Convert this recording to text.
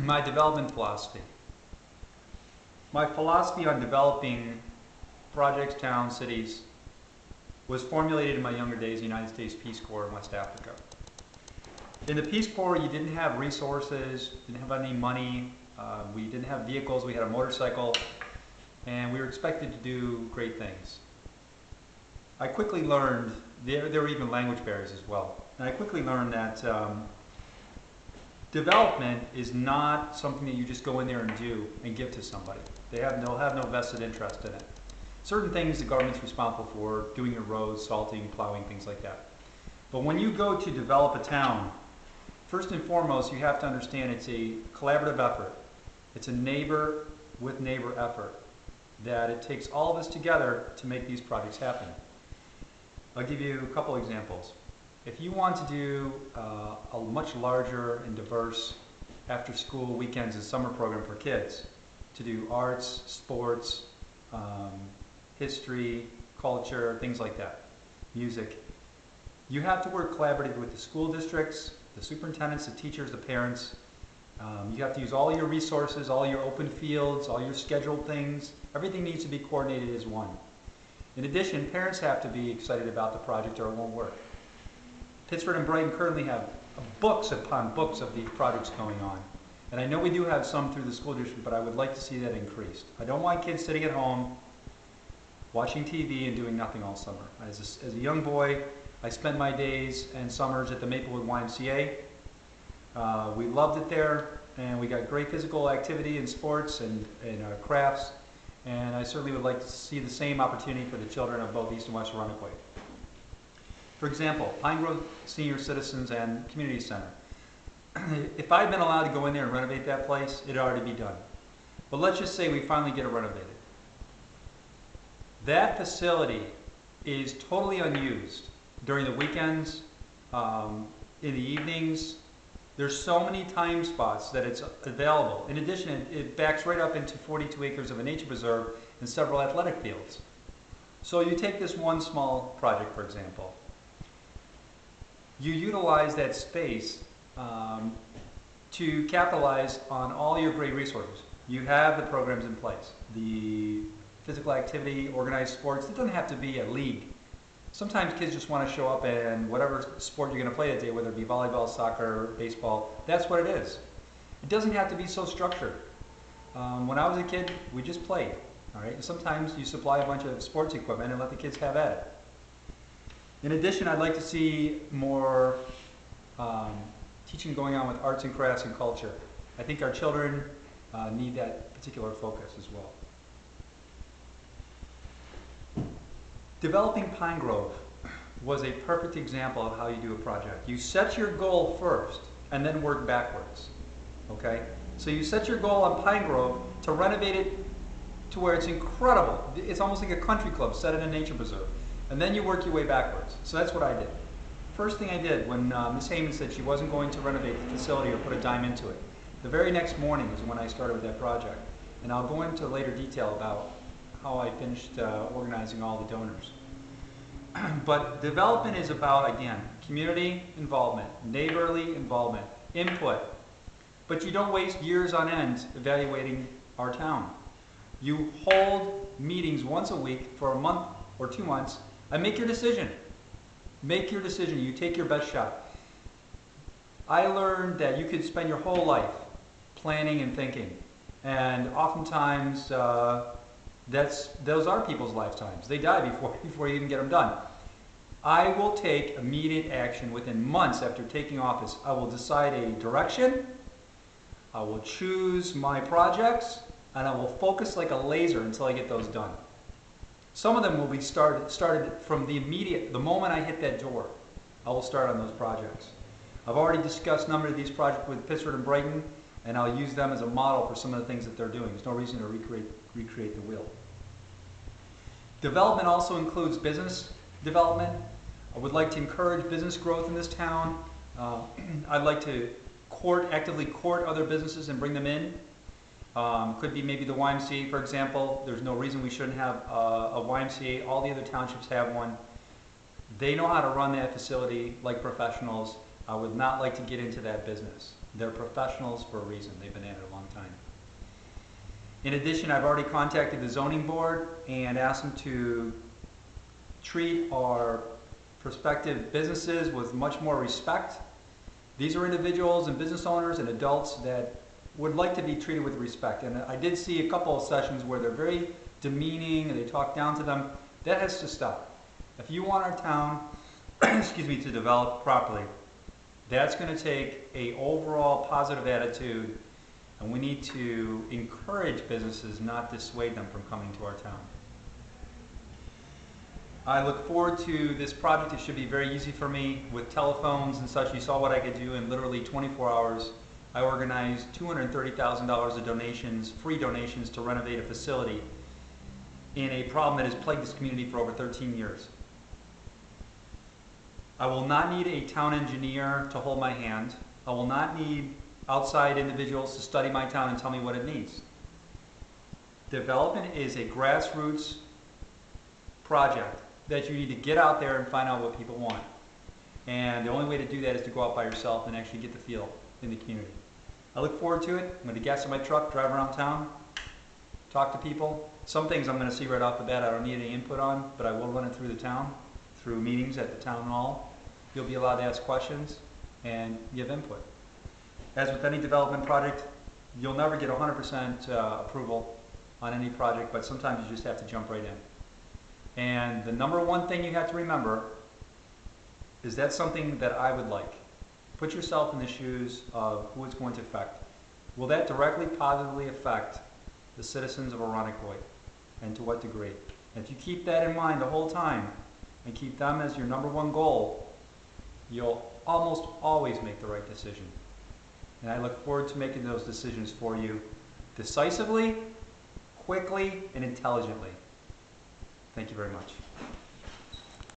My development philosophy. My philosophy on developing projects, towns, cities was formulated in my younger days in the United States Peace Corps in West Africa. In the Peace Corps, you didn't have resources, didn't have any money, we didn't have vehicles, we had a motorcycle, and we were expected to do great things. I quickly learned, there were even language barriers as well, and I quickly learned that development is not something that you just go in there and do and give to somebody. They'll have no vested interest in it. Certain things the government's responsible for, doing your roads, salting, plowing, things like that. But when you go to develop a town, first and foremost, you have to understand it's a collaborative effort. It's a neighbor with neighbor effort, that it takes all of us together to make these projects happen. I'll give you a couple examples. If you want to do a much larger and diverse after-school weekends and summer program for kids, to do arts, sports, history, culture, things like that, music, you have to work collaboratively with the school districts, the superintendents, the teachers, the parents. You have to use all your resources, all your open fields, all your scheduled things. Everything needs to be coordinated as one. In addition, parents have to be excited about the project or it won't work. Pittsford and Brighton currently have books upon books of these projects going on. And I know we do have some through the school district, but I would like to see that increased. I don't want kids sitting at home watching TV and doing nothing all summer. As a young boy, I spent my days and summers at the Maplewood YMCA. We loved it there, and we got great physical activity and sports and crafts. And I certainly would like to see the same opportunity for the children of both East and West Arundequoit. For example, Pine Grove Senior Citizens and Community Center. If I'd been allowed to go in there and renovate that place, it'd already be done. But let's just say we finally get it renovated. That facility is totally unused during the weekends, in the evenings. There's so many time spots that it's available. In addition, it backs right up into 42 acres of a nature preserve and several athletic fields. So you take this one small project, for example. You utilize that space to capitalize on all your great resources. You have the programs in place. The physical activity, organized sports, it doesn't have to be a league. Sometimes kids just want to show up and whatever sport you're going to play that day, whether it be volleyball, soccer, baseball, that's what it is. It doesn't have to be so structured. When I was a kid, we just played. All right? And sometimes you supply a bunch of sports equipment and let the kids have at it. In addition, I'd like to see more teaching going on with arts and crafts and culture. I think our children need that particular focus as well. Developing Pine Grove was a perfect example of how you do a project. You set your goal first and then work backwards. Okay? So you set your goal on Pine Grove to renovate it to where it's incredible. It's almost like a country club set in a nature preserve. And then you work your way backwards. So that's what I did. First thing I did when Ms. Heyman said she wasn't going to renovate the facility or put a dime into it, the very next morning is when I started with that project. And I'll go into later detail about how I finished organizing all the donors. But development is about, again, community involvement, neighborly involvement, input. But you don't waste years on end evaluating our town. You hold meetings once a week for a month or 2 months and make your decision. Make your decision. You take your best shot. I learned that you could spend your whole life planning and thinking. And oftentimes, those are people's lifetimes. They die before you even get them done. I will take immediate action within months after taking office. I will decide a direction. I will choose my projects, and I will focus like a laser until I get those done. Some of them will be started from the moment I hit that door. I will start on those projects. I've already discussed a number of these projects with Pittsford and Brighton, and I'll use them as a model for some of the things that they're doing. There's no reason to recreate the wheel. Development also includes business development. I would like to encourage business growth in this town. I'd like to actively court other businesses and bring them in. Could be maybe the YMCA, for example. There's no reason we shouldn't have a YMCA. All the other townships have one. They know how to run that facility like professionals. I would not like to get into that business. They're professionals for a reason. They've been at it a long time. In addition, I've already contacted the zoning board and asked them to treat our prospective businesses with much more respect. These are individuals and business owners and adults that would like to be treated with respect. And I did see a couple of sessions where they're very demeaning and they talk down to them. That has to stop. If you want our town excuse me, to develop properly, that's going to take an overall positive attitude, and we need to encourage businesses, not dissuade them from coming to our town. I look forward to this project. It should be very easy for me with telephones and such. You saw what I could do in literally 24 hours. I organized $230,000 of donations, free donations, to renovate a facility in a problem that has plagued this community for over 13 years. I will not need a town engineer to hold my hand. I will not need outside individuals to study my town and tell me what it needs. Development is a grassroots project that you need to get out there and find out what people want. And the only way to do that is to go out by yourself and actually get the feel in the community. I look forward to it. I'm going to gas in my truck, drive around town, talk to people. Some things I'm going to see right off the bat I don't need any input on, but I will run it through the town, through meetings at the town hall. You'll be allowed to ask questions and give input. As with any development project, you'll never get 100% approval on any project, but sometimes you just have to jump right in. And the number one thing you have to remember is that's something that I would like. Put yourself in the shoes of who it's going to affect. Will that directly positively affect the citizens of Irondequoit, and to what degree? And if you keep that in mind the whole time and keep them as your number one goal, you'll almost always make the right decision. And I look forward to making those decisions for you decisively, quickly, and intelligently. Thank you very much.